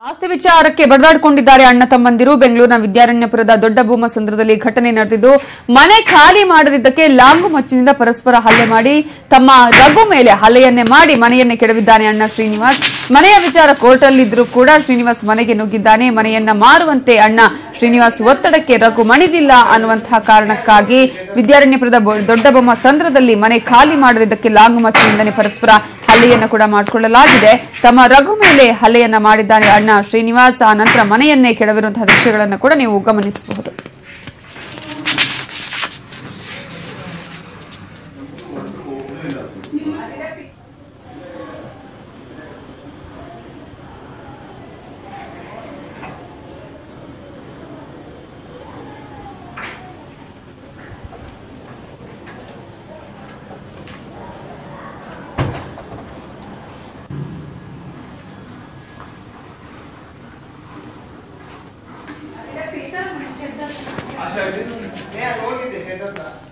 ಆಸ್ತಿ ವಿಚಾರಕ್ಕೆ ಬಡದಾಡಿಕೊಂಡಿದ್ದಾರೆ ಅಣ್ಣ ತಮ್ಮಂದಿರು. ಬೆಂಗಳೂರಿನ ವಿದ್ಯಾರಣ್ಯಪುರದ ದೊಡ್ಡ ಭೂಮಸಂದ್ರದಲ್ಲಿ ಘಟನೆ ನಡೆದಿದ್ದು, ಮನೆ ಖಾಲಿ ಮಾಡದಿದ್ದಕ್ಕೆ ಲಾಂಗು ಮಚ್ಚಿನಿಂದ ಪರಸ್ಪರ ಹಲ್ಲೆ ಮಾಡಿ ತಮ್ಮ ರಘು ಮೇಲೆ ಹಲ್ಲೆಯನ್ನೇ ಮಾಡಿ ಮನೆಯನ್ನೇ ಕೆಡವಿದ್ದಾನೆ ಅಣ್ಣ ಶ್ರೀನಿವಾಸ್. ಮನೆಯ ವಿಚಾರ ಕೋರ್ಟಲ್ಲಿದ್ದರೂ ಕೂಡ ಶ್ರೀನಿವಾಸ್ ಮನೆಗೆ ನುಗ್ಗಿದ್ದಾನೆ. ಮನೆಯನ್ನ ಮಾರುವಂತೆ ಅಣ್ಣ ಶ್ರೀನಿವಾಸ್ ಒತ್ತಡಕ್ಕೆ ರಘು ಮಣಿದಿಲ್ಲ ಅನ್ನುವಂತಹ ಕಾರಣಕ್ಕಾಗಿ ವಿದ್ಯಾರಣ್ಯಪುರದ ದೊಡ್ಡ ಭೂಮಸಂದ್ರದಲ್ಲಿ ಮನೆ ಖಾಲಿ ಮಾಡದಿದ್ದಕ್ಕೆ ಲಾಂಗು ಮಚ್ಚಿನಿಂದನೇ ಪರಸ್ಪರ ಹಲ್ಲೆಯನ್ನು ಕೂಡ ಮಾಡಿಕೊಳ್ಳಲಾಗಿದೆ. ತಮ್ಮ ರಘು ಮೇಲೆ ಹಲ್ಲೆಯನ್ನ ಮಾಡಿದ್ದಾನೆ ಅಣ್ಣ ಶ್ರೀನಿವಾಸ್. ಆ ನಂತರ ಮನೆಯನ್ನೇ ಕೆಡವಿರುವಂತಹ ದೃಶ್ಯಗಳನ್ನು ಕೂಡ ನೀವು ಗಮನಿಸಬಹುದು. अच्छा, मैं लोग ही देखे था।